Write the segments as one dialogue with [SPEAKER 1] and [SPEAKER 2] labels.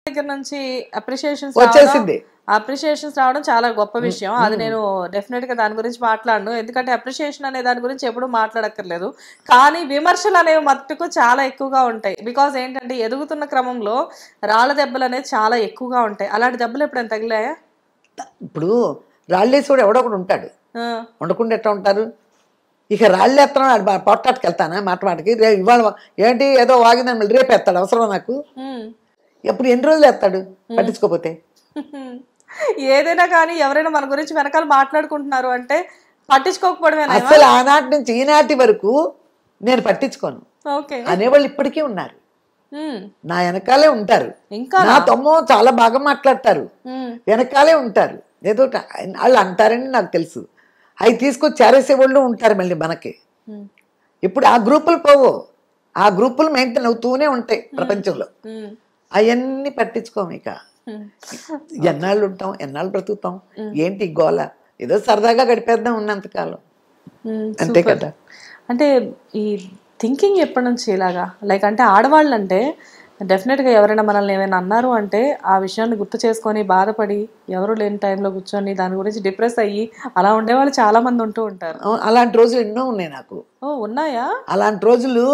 [SPEAKER 1] దగ్గర నుంచి అప్రిషియేషన్స్ రావడం చాలా గొప్ప విషయం. అది నేను డెఫినెట్ గా దాని గురించి మాట్లాడను, ఎందుకంటే అప్రిషియేషన్ అనే దాని గురించి ఎప్పుడు మాట్లాడక్కర్లేదు. కానీ విమర్శలు అనేవి మట్టుకు చాలా ఎక్కువగా ఉంటాయి. బికాజ్ ఏంటంటే ఎదుగుతున్న క్రమంలో రాళ్ళ దెబ్బలు అనేది చాలా ఎక్కువగా ఉంటాయి. అలాంటి దెబ్బలు ఎప్పుడైనా తగిలాయా?
[SPEAKER 2] ఇప్పుడు రాళ్ళేసి కూడా ఎవడో ఒకడు ఉంటాడు, ఉండకుండా ఎట్లా ఉంటారు? ఇక రాళ్ళు ఎత్తాను పొట్టాటికి వెళ్తానా మాటకి ఇవాళ ఏంటి ఏదో వాగిందని మళ్ళీ రేపు ఎత్తాడు, అవసరం నాకు? ఎప్పుడు ఎన్ని రోజులు ఎత్తాడు పట్టించుకోపోతే?
[SPEAKER 1] ఏదైనా కానీ ఎవరైనా మన గురించి వెనకాల మాట్లాడుకుంటున్నారు అంటే పట్టించుకోకపోవడమే.
[SPEAKER 2] అసలు ఆనాటి నుంచి ఈనాటి వరకు నేను పట్టించుకోను అనేవాళ్ళు ఇప్పటికీ ఉన్నారు, నా వెనకాలే ఉంటారు. నా తమ్ము చాలా బాగా మాట్లాడతారు, వెనకాలే ఉంటారు. ఏదో వాళ్ళు అంటారని నాకు తెలుసు, అవి తీసుకొచ్చి చేరేసేవాళ్ళు ఉంటారు మళ్ళీ మనకి. ఇప్పుడు ఆ గ్రూపులు పోవు, ఆ గ్రూపులు మెయింటైన్ అవుతూనే ఉంటాయి ప్రపంచంలో. అవన్నీ పట్టించుకోము. ఇక ఎన్నాళ్ళు ఉంటాం, ఎన్నాళ్ళు బ్రతుకుతాం, ఏంటి గోల? ఏదో సరదాగా గడిపేద్దాం ఉన్నంతకాలం, అంతే కదా.
[SPEAKER 1] అంటే ఈ థింకింగ్ ఎప్పటి నుంచి ఇలాగా? లైక్ అంటే ఆడవాళ్ళు అంటే డెఫినెట్గా ఎవరైనా మనల్ని ఏమైనా అన్నారు అంటే ఆ విషయాన్ని గుర్తు చేసుకొని బాధపడి ఎవరు లేని టైంలో కూర్చొని దాని గురించి డిప్రెస్ అయ్యి అలా ఉండేవాళ్ళు చాలా మంది ఉంటూ ఉంటారు.
[SPEAKER 2] అలాంటి రోజులు ఎన్నో ఉన్నాయి నాకు.
[SPEAKER 1] ఉన్నాయా
[SPEAKER 2] అలాంటి రోజులు?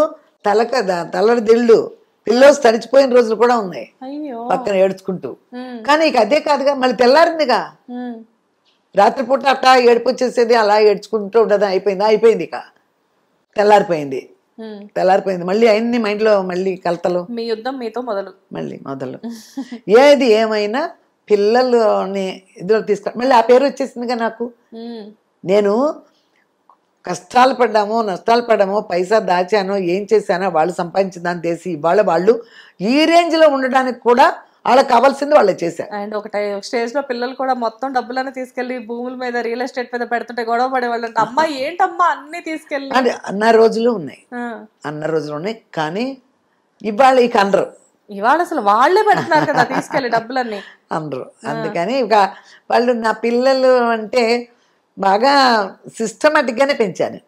[SPEAKER 2] తలడి దిళ్ళు పిల్లోస్ తడిచిపోయిన రోజులు కూడా ఉన్నాయి పక్కన ఏడ్చుకుంటూ. కానీ ఇక అదే కాదుగా, మళ్ళీ తెల్లారిందిగా. రాత్రిపూట అట్టా ఏడుపు వచ్చేసేది, అలా ఏడ్చుకుంటూ ఉండదు. అయిపోయింది ఇక తెల్లారిపోయింది. మళ్ళీ అన్ని మైండ్లో మళ్ళీ కలతలు,
[SPEAKER 1] మీ యుద్ధం మీతో
[SPEAKER 2] మొదలు. ఏది ఏమైనా పిల్లల్ని ఇద్దరు తీసుకో మళ్ళీ ఆ పేరు వచ్చేసిందిగా నాకు. నేను కష్టాలు పడ్డామో నష్టాలు పడ్డామో, పైసా దాచానో ఏం చేశానో వాళ్ళు సంపాదించిన దాన్ని తీసి ఇవాళ వాళ్ళు ఈ రేంజ్లో ఉండడానికి కూడా వాళ్ళకి కావాల్సింది వాళ్ళే చేశారు.
[SPEAKER 1] అండ్ ఒక స్టేజ్ లో పిల్లలు కూడా మొత్తం డబ్బులన్నీ తీసుకెళ్లి భూముల మీద రియల్ ఎస్టేట్ మీద పెడుతుంటే గొడవ పడేవాళ్ళు అంటే, అమ్మా ఏంటమ్మా అన్ని తీసుకెళ్ళి
[SPEAKER 2] అంటే అన్న రోజులు ఉన్నాయి. కానీ ఇవాళ ఇక అనరు.
[SPEAKER 1] ఇవాళ అసలు వాళ్ళే పెడుతున్నారు కదా తీసుకెళ్ళి డబ్బులన్నీ,
[SPEAKER 2] అనరు. అందుకని ఇక వాళ్ళు నా పిల్లలు అంటే బాగా సిస్టమేటిక్ గానే పెంచాను.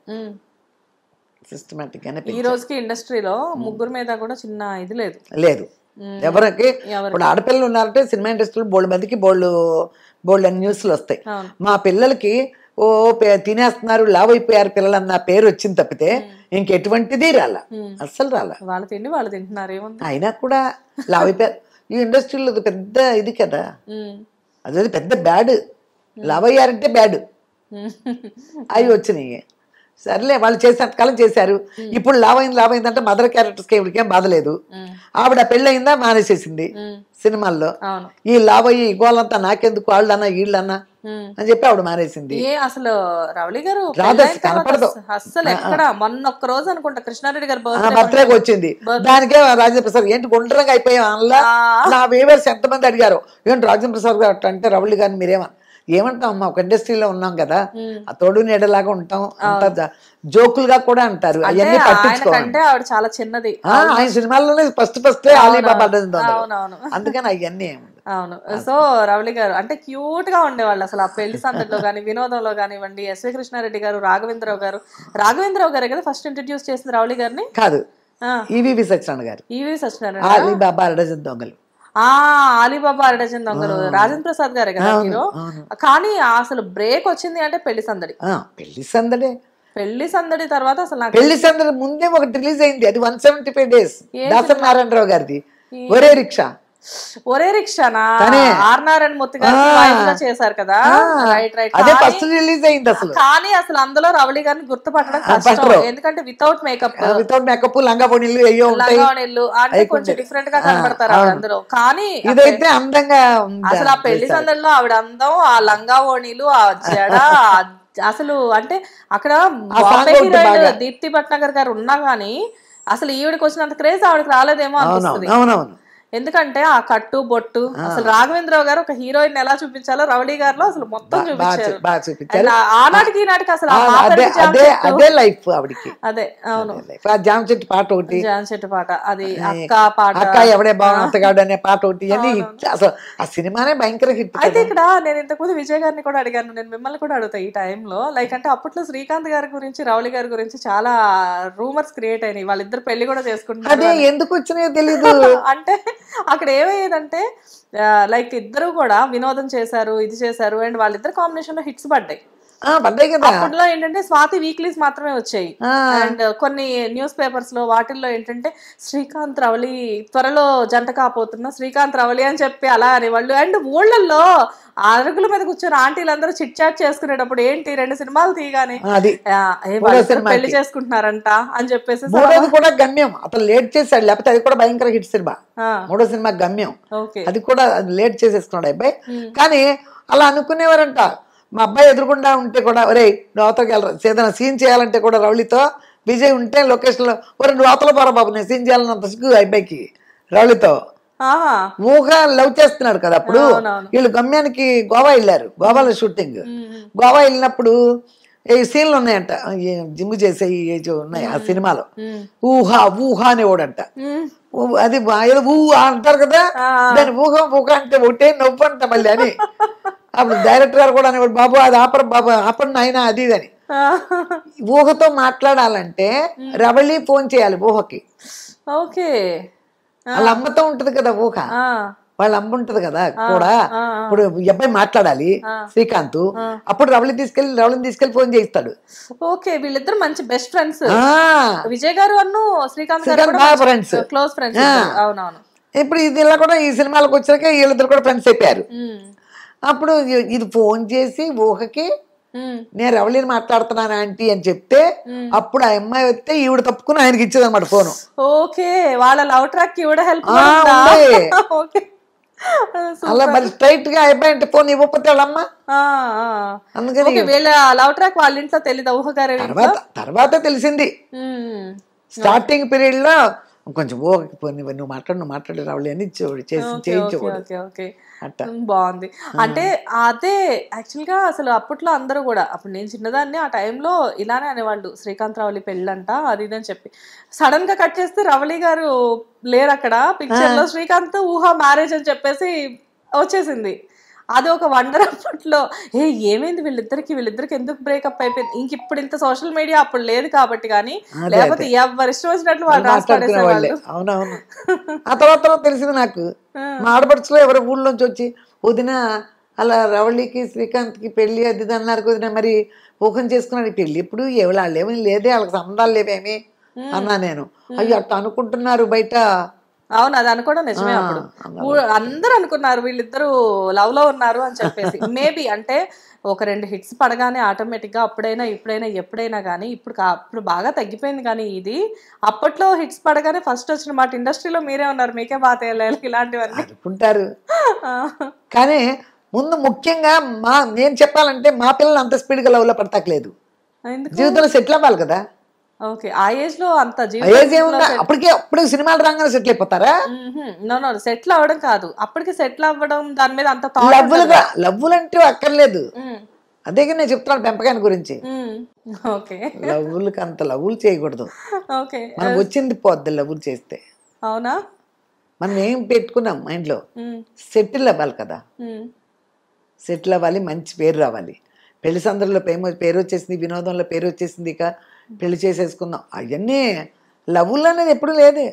[SPEAKER 1] ఈ రోజుకి ఇండస్ట్రీలో ముగ్గురు మీద కూడా చిన్న ఇది
[SPEAKER 2] లేదు. ఎవరికి ఇప్పుడు ఆడపిల్లలు ఉన్నారంటే సినిమా ఇండస్ట్రీలో బోల్డ్ మందికి బోల్డ్ అని న్యూస్లు వస్తాయి. మా పిల్లలకి తినేస్తున్నారు, లావ్ అయిపోయారు పిల్లలు అన్న పేరు వచ్చింది తప్పితే ఇంకెటువంటిది అస్సలు రాలా.
[SPEAKER 1] వాళ్ళ తిండి వాళ్ళు తింటున్నారు,
[SPEAKER 2] అయినా కూడా లావ్ అయిపోయారు. ఈ ఇండస్ట్రీలో పెద్ద ఇది కదా, అదే పెద్ద బ్యాడ్. లావ్ అయ్యారంటే బ్యాడ్. అవి వచ్చినాయి. సర్లే వాళ్ళు చేసినంత కాలం చేశారు. ఇప్పుడు లావైందంటే మదర్ క్యారెక్టర్స్కి ఇవిడికేం బాధలేదు. ఆవిడ పెళ్ళయిందా మానేసేసింది సినిమాల్లో. ఈ లావయ్యి గోలంతా నాకెందుకు, వాళ్ళన్నా వీళ్ళన్నా అని చెప్పి ఆవిడ మానేసింది.
[SPEAKER 1] అసలు రవళి గారు
[SPEAKER 2] కనపడదు
[SPEAKER 1] అసలు. ఎక్కడ మొన్న ఒక్క రోజు అనుకుంటా కృష్ణారెడ్డి గారు
[SPEAKER 2] బర్త్డేకి వచ్చింది. దానికే రాజేంద్ర ప్రసాద్ ఏంటి గుండ్రంగా అయిపోయాం అందులో. నా వ్యూవర్స్ ఎంతమంది అడిగారు ఏంటి రాజేంద్ర ప్రసాద్ గారు అంటే రవళి గారిని ఏమంటాం అమ్మా, ఒక ఇండస్ట్రీలో ఉన్నాం కదా, ఆ తోడు నీడలాగా ఉంటాం అంత జోకులుగా కూడా అంటారు. అవన్నీ పట్టించుకోవాలి.
[SPEAKER 1] ఆవిడ చాలా చిన్నది.
[SPEAKER 2] ఆయన సినిమాల్లోనే ఫస్ట్ అలీబాబా, అందుకని అవన్నీ
[SPEAKER 1] అవును. సో రవళి గారు అంటే క్యూట్ గా ఉండేవాళ్ళు అసలు. ఆ పెళ్లి సందడిలో కానీ వినోదంలో కానివ్వండి. ఎస్వి కృష్ణారెడ్డి గారు, రాఘవేంద్రరావు గారే కదా ఫస్ట్ ఇంట్రడ్యూస్ చేసింది రవళి గారిని?
[SPEAKER 2] కాదు, ఈవీవి సత్యనారాయణ గారు. అలీబాబా అరడజన్ దొంగలు.
[SPEAKER 1] అలీబాబా అరడజన్ దొంగలు రాజేంద్ర ప్రసాద్ గారే కదా హీరో. కానీ అసలు బ్రేక్ వచ్చింది అంటే పెళ్లి సందడి తర్వాత అసలు
[SPEAKER 2] పెళ్లి సందడి ముందే ఒకటి రిలీజ్ అయింది, అది 175 days దాసరి నారాయణరావు గారిది.
[SPEAKER 1] ఒరే రిక్షానా ఆర్ నారాయణ మూర్తి గారు చేశారు కదా.
[SPEAKER 2] అదే ఫస్ట్ రిలీజ్ అయింది అసలు.
[SPEAKER 1] కానీ అసలు అందులో రవళి గారిని గుర్తుపట్టడం కష్టం, ఎందుకంటే వితౌట్ మేకప్ లంగావణిళ్ళు అంటే కొంచెం డిఫరెంట్ గా కనబడతారు అందులో. కానీ
[SPEAKER 2] ఇదైతే అందంగా
[SPEAKER 1] అసలు ఆ పెళ్లి సందడిలో ఆవిడ అందం, ఆ లంగావణిలు, ఆ జడ అసలు. అంటే అక్కడ హీరోయిన్ దీప్తి భట్నాగర్ గారు ఉన్నా గానీ అసలు ఈవిడికి వచ్చినంత క్రేజ్ ఆవిడకి రాలేదేమో అనిపిస్తుంది. ఎందుకంటే ఆ కట్టు బొట్టు అసలు రాఘవేంద్రరావు గారు ఒక హీరోయిన్ ఎలా చూపించాలో రవళి గారిలో అసలు మొత్తం చూపించారు. ఆనాటికి ఈనాటికి అసలు
[SPEAKER 2] అదే లైఫ్ ఆవిడకి.
[SPEAKER 1] అదే అవును.
[SPEAKER 2] జామ చెట్టు పాట ఒకటి,
[SPEAKER 1] జామ చెట్టు పాట, అది అక్క పాట,
[SPEAKER 2] అక్క ఎవడే బాగుంటగాడు అనే పాట ఒకటి, అసలు ఆ సినిమానే భయంకర హిట్.
[SPEAKER 1] అయితే ఇక్కడ నేను ఇంతకుముందు విజయ్ గారిని కూడా అడిగాను, నేను మిమ్మల్ని కూడా అడుగుతా ఈ టైంలో. లైక్ అంటే అప్పట్లో శ్రీకాంత్ గారి గురించి రవళి గారి గురించి చాలా రూమర్స్ క్రియేట్ అయినాయి, వాళ్ళిద్దరు పెళ్లి కూడా చేసుకుంటారు.
[SPEAKER 2] అదే ఎందుకు వచ్చినాయో తెలీదు.
[SPEAKER 1] అంటే అక్కడ ఏమయ్యేదంటే లైక్ ఇద్దరు కూడా వినోదం చేశారు, ఇది చేశారు, అండ్ వాళ్ళిద్దరు కాంబినేషన్ లో హిట్స్ పడ్డాయి.
[SPEAKER 2] పడ్డాయి కదా.
[SPEAKER 1] అప్పట్లో ఏంటంటే స్వాతి వీక్లీస్ మాత్రమే వచ్చాయి, అండ్ కొన్ని న్యూస్ పేపర్స్ లో వాటిల్లో ఏంటంటే శ్రీకాంత్ రవళి త్వరలో జంట కాపోతున్నా శ్రీకాంత్ రవళి అని చెప్పి అలా అనేవాళ్ళు. అండ్ ఊళ్ళల్లో అరుగుల మీద కూర్చొని ఆంటీలందరూ చిట్ చాట్ చేసుకునేటప్పుడు ఏంటి 2 సినిమాలు తీయగానే పెళ్లి చేసుకుంటున్నారంట అని చెప్పేసి
[SPEAKER 2] కూడా గమ్యం అతను లేట్ చేశాడు, లేకపోతే అది కూడా భయంకర హిట్ సినిమా. 3వ సినిమా గమ్యం, అది కూడా లేట్ చేసేసుకున్నాడు అబ్బాయి. కానీ అలా అనుకునేవారంట. మా అబ్బాయి ఎదురుకుండా ఉంటే కూడా ఒరే నువ్వు అవతలకి వెళ్ళరా, ఏదైనా సీన్ చేయాలంటే కూడా రవళితో విజయ్ ఉంటే లొకేషన్లో ఒరే నువ్వు అవతల పోరా బాబు నేను సీన్ చేయాలన్నంత సిగ్గు అబ్బాయికి రవళితో. ఊహ లవ్ చేస్తున్నాడు కదా అప్పుడు. వీళ్ళు గమ్యానికి గోవా వెళ్ళారు, గోవాలో షూటింగ్. గోవా వెళ్ళినప్పుడు ఈ సీన్లు ఉన్నాయంట, జిమ్ చేసే ఉన్నాయి ఆ సినిమాలో. ఊహా ఊహా అనేవాడంట. అది ఏదో ఊ అంటారు కదా, దాని ఊహ ఊహ అంటే ఒకటే నవ్వు అంట మళ్ళీ అని. అప్పుడు డైరెక్టర్ గారు కూడా అనేవాడు బాబు అది ఆపరు బాబు ఆపండి ఆయన అది అని. ఊహతో మాట్లాడాలంటే రవళి ఫోన్ చేయాలి ఊహకి.
[SPEAKER 1] ఓకే,
[SPEAKER 2] వాళ్ళ అమ్మతో ఉంటది కదా ఊహ, వాళ్ళ అమ్మ ఉంటది కదా కూడా. ఇప్పుడు అబ్బాయి మాట్లాడాలి శ్రీకాంత్, అప్పుడు రవళిని తీసుకెళ్లి ఫోన్ చేయిస్తాడు.
[SPEAKER 1] ఓకే, వీళ్ళిద్దరు మంచి బెస్ట్ ఫ్రెండ్స్. విజయ్ గారు అన్ను శ్రీకాంత్
[SPEAKER 2] ఫ్రెండ్స్,
[SPEAKER 1] క్లోజ్ ఫ్రెండ్స్. అవునవును.
[SPEAKER 2] ఇప్పుడు ఇది ఇలా కూడా ఈ సినిమాలకు వచ్చాక వీళ్ళిద్దరు కూడా ఫ్రెండ్స్ అయిపోయారు. అప్పుడు ఇది ఫోన్ చేసి ఊహకి నేను రవళిని మాట్లాడుతున్నాను ఆంటీ అని చెప్తే అప్పుడు ఆ అమ్మాయి వస్తే ఈవిడ తప్పుకుని ఆయనకి ఇచ్చేది అనమాట ఫోను.
[SPEAKER 1] ఓకే, వాళ్ళ లవ్ ట్రాక్ ఈవిడ హెల్ప్.
[SPEAKER 2] అలా మరి స్ట్రైట్ గా అబ్బాయి అంటే ఫోన్ ఇవ్వకపోతే వాళ్ళమ్మ. అందుకని
[SPEAKER 1] వీళ్ళ లవ్ ట్రాక్ వాళ్ళ ఇంట్లో తెలీదు ఊహ గారు.
[SPEAKER 2] తర్వాత తెలిసింది. స్టార్టింగ్ పీరియడ్ లో కొంచెం నువ్వు మాట్లాడి రావాలి అని
[SPEAKER 1] బాగుంది. అంటే అదే యాక్చువల్ గా అసలు అప్పట్లో అందరూ కూడా, అప్పుడు నేను చిన్నదాన్ని ఆ టైంలో ఇలానే అనేవాళ్ళు శ్రీకాంత్ రవళి పెళ్ళంట అది ఇదని చెప్పి. సడన్ గా కట్ చేస్తే రవళి గారు లేరు అక్కడ పిక్చర్ లో, శ్రీకాంత్ ఊహ మ్యారేజ్ అని చెప్పేసి వచ్చేసింది. అది ఒక వండర్ అప్పట్లో. ఏమైంది వీళ్ళిద్దరికి ఎందుకు బ్రేకప్ అయిపోయింది. ఇంక ఇప్పుడు ఇంత సోషల్ మీడియా అప్పుడు లేదు కాబట్టి, కానీ లేకపోతే ఎవరు ఇష్టం వచ్చినట్లు వాళ్ళు రాసుకునేవాళ్ళు.
[SPEAKER 2] అవునవును. ఆ తర్వాత తెలిసింది నాకు, మా ఆడపడుచులో ఎవరో ఊళ్ళోంచి వచ్చి వదిన అలా రవళికి శ్రీకాంత్కి పెళ్లి అది అన్నారు వదిన, మరి ఊహం చేసుకున్నాడు పెళ్లి ఇప్పుడు వాళ్ళు ఏమీ లేదే, వాళ్ళకి సంబంధాలు లేవేమి అన్నా నేను. అయ్యో అట్లా అనుకుంటున్నారు బయట.
[SPEAKER 1] అవును, అది అనుకోవడం నిజమే. అప్పుడు అందరూ అనుకున్నారు వీళ్ళిద్దరూ లవ్ లో ఉన్నారు అని చెప్పేసి. మేబీ అంటే ఒక 2 హిట్స్ పడగానే ఆటోమేటిక్ గా అప్పుడైనా ఇప్పుడైనా ఎప్పుడైనా కానీ, ఇప్పుడు బాగా తగ్గిపోయింది. కానీ ఇది అప్పట్లో హిట్స్ పడగానే ఫస్ట్ వచ్చిన మాట. ఇండస్ట్రీలో మీరే ఉన్నారు, మీకే బాగా తెలియాలి ఇలాంటివన్నీ
[SPEAKER 2] అనుకుంటారు. కానీ ముందు ముఖ్యంగా నేను చెప్పాలంటే మా పిల్లలు అంత స్పీడ్ గా లవ్ లో పడతాకలేదు, జీవితంలో సెటిల్ అవ్వాలి కదా.
[SPEAKER 1] ఓకే, ఆ ఏజ్ లో అంత
[SPEAKER 2] అప్పటికే సినిమాలు రాగానే సెటిల్ అయిపోతారా?
[SPEAKER 1] సెటిల్ అవ్వడం కాదు, అప్పటికి సెటిల్ అవ్వడం దాని మీద అంత
[SPEAKER 2] లవ్వులు అంటే అక్కర్లేదు. అదే నేను చెప్తున్నాను పెంపకాన్ని గురించి. లవ్వులకి అంత లవ్వులు చేయకూడదు. మనం వచ్చింది పోద్ది లవ్వులు చేస్తే.
[SPEAKER 1] అవునా?
[SPEAKER 2] మనం ఏం పెట్టుకున్నాం మైండ్ లో, సెటిల్ అవ్వాలి కదా. సెటిల్ అవ్వాలి, మంచి పేరు రావాలి. పెళ్లి సందర్లో పేరు వచ్చేసింది, వినోదంలో పేరు వచ్చేసింది, ఇక పెళ్లి చేసేసుకుందాం. అవన్నీ లవ్వులు అనేది ఎప్పుడు లేదే.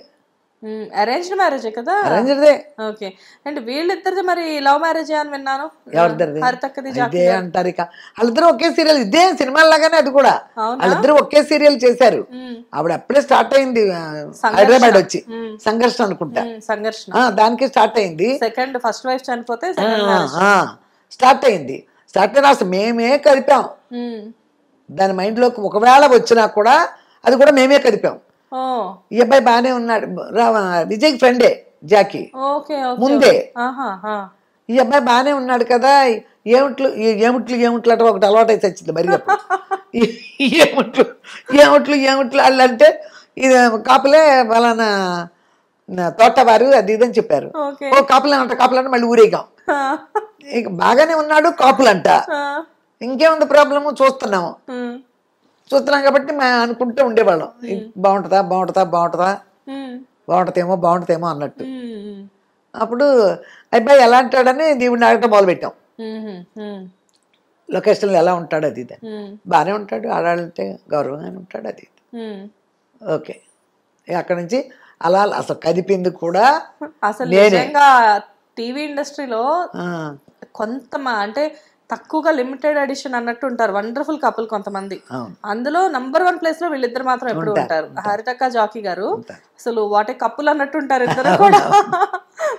[SPEAKER 1] అరేంజ్డ్ మ్యారేజ్ కదా?
[SPEAKER 2] అరేంజ్డే.
[SPEAKER 1] ఓకే, అండ్ వీళ్ళిద్దరిది మరి లవ్ మ్యారేజ్ అని విన్నాను.
[SPEAKER 2] ఎవరిద్దరిది? ఇదే అంటారు. ఇక వాళ్ళిద్దరు ఒకే సీరియల్, ఇదే సినిమాల లాగానే అది కూడా. వాళ్ళిద్దరు ఒకే సీరియల్ చేశారు. ఆవిడ అప్పుడే స్టార్ట్ అయింది హైదరాబాద్ వచ్చి, సంఘర్షణ అనుకుంటా, దానికి స్టార్ట్ అయింది.
[SPEAKER 1] ఫస్ట్ వైఫ్ చనిపోతే
[SPEAKER 2] స్టార్ట్ అయింది. స్టార్ట్ అయినా అసలు మేమే కలిపాం దాని మైండ్ లోకి. ఒకవేళ వచ్చినా కూడా అది కూడా మేమే కలిపాం. ఈ అబ్బాయి బానే ఉన్నాడు, విజయ్ ఫ్రెండే జాకీ ముందే. ఈ అబ్బాయి బానే ఉన్నాడు కదా, ఏముట్లు అంటే ఒకటి అలవాటు అయితే వచ్చింది మరి. ఏముట్లు అంటే ఇది కాపులే వాళ్ళ తోటవారు అది ఇదని చెప్పారు. కాపులంటే మళ్ళీ ఊరేగాం. ఇక బాగానే ఉన్నాడు కాపులంట, ఇంకేముంది ప్రాబ్లము, చూస్తున్నాం కాబట్టి మేము అనుకుంటూ ఉండేవాళ్ళం బాగుంటుందేమో అన్నట్టు. అప్పుడు అబ్బాయి ఎలా అంటాడని దేవుడిని అడగటం మొదలు పెట్టాం. లొకేషన్లో ఎలా ఉంటాడు అది ఇది. బాగానే ఉంటాడు, ఆడాలంటే గౌరవంగానే ఉంటాడు అది. ఓకే, అక్కడ నుంచి అలా అసలు కదిపింది కూడా
[SPEAKER 1] అసలు నిజంగా టీవీ ఇండస్ట్రీలో కొంత అంటే తక్కువగా లిమిటెడ్ ఎడిషన్ అన్నట్టు ఉంటారు వండర్ఫుల్ కపుల్ కొంతమంది. అందులో నంబర్ 1 ప్లేస్ లో వీళ్ళిద్దరు మాత్రం ఎప్పుడు ఉంటారు. హరితక్క జాకీ గారు అసలు వాటే కప్పులు అన్నట్టు ఉంటారు ఇద్దరు కూడా.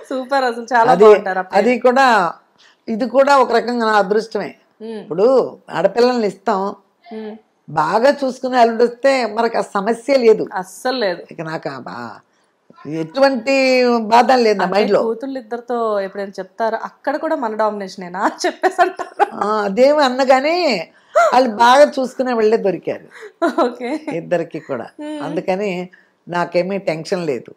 [SPEAKER 1] సూపర్, అసలు చాలా బాగుంటారు.
[SPEAKER 2] అది కూడా ఇది కూడా ఒక రకంగా నా అదృష్టమే. ఇప్పుడు ఆడపిల్లల్ని ఇస్తాం, బాగా చూసుకుని అల్లుడు వస్తే మనకు ఆ సమస్య లేదు,
[SPEAKER 1] అస్సలు లేదు.
[SPEAKER 2] ఇక నాకు ఎటువంటి బాధ లేదు నా మైండ్ లో.
[SPEAKER 1] కూతుళ్ళు ఇద్దరితో ఎప్పుడైనా చెప్తారు అక్కడ కూడా మన డామినేషనేనా చెప్పేసి అంటారు.
[SPEAKER 2] అదేమి అన్నగానే వాళ్ళు బాగా చూసుకునే వాళ్ళే దొరికారు ఇద్దరికి కూడా, అందుకని నాకేమీ టెన్షన్ లేదు.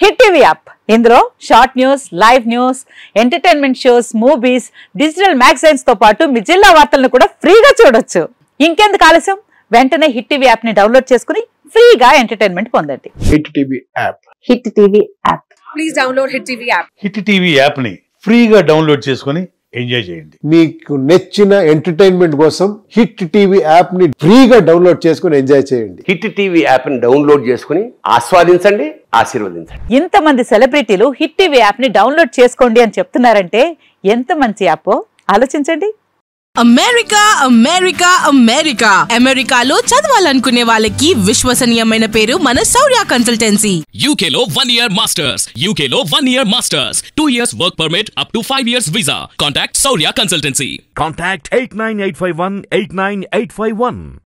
[SPEAKER 3] హిట్ టీవీ యాప్, ఇందులో short news, live news, entertainment shows, movies, digital magazines తో పాటు మీ జిల్లా వార్తలను కూడా ఫ్రీగా చూడొచ్చు. ఇంకెందుకు ఆలస్యం, వెంటనే హిట్ టీవీ యాప్ ని డౌన్లోడ్ చేసుకుని ఫ్రీగా ఎంటర్టైన్మెంట్ పొందండి.
[SPEAKER 4] Hit TV app,
[SPEAKER 3] hit TV app,
[SPEAKER 1] please download hit TV app.
[SPEAKER 4] Hit TV app ని ఫ్రీగా డౌన్లోడ్ చేసుకుని ఎంజాయ్ చేయండి.
[SPEAKER 5] మీకు నచ్చిన ఎంటర్టైన్మెంట్ కోసం హిట్ టీవీ యాప్ ని ఫ్రీగా డౌన్లోడ్ చేసుకుని ఎంజాయ్ చేయండి.
[SPEAKER 6] హిట్ టీవీ యాప్ ని డౌన్లోడ్ చేసుకుని ఆస్వాదించండి, ఆశీర్వదించండి.
[SPEAKER 3] ఇంతమంది సెలబ్రిటీలు హిట్ టీవీ యాప్ ని డౌన్లోడ్ చేసుకోండి అని చెప్తున్నారంటే ఎంత మంచి యాప్ ఆలోచించండి.
[SPEAKER 7] అమెరికా అమెరికా అమెరికా అమెరికాలో చదవాలనుకునే వాళ్ళకి విశ్వసనీయమైన పేరు మన శౌర్య కన్సల్టెన్సీ.
[SPEAKER 8] UK లో 1 year masters, UK లో 1 year masters, 2 years work permit up to 5 years visa. Contact Saurya Consultancy.
[SPEAKER 9] Contact 89851 89851.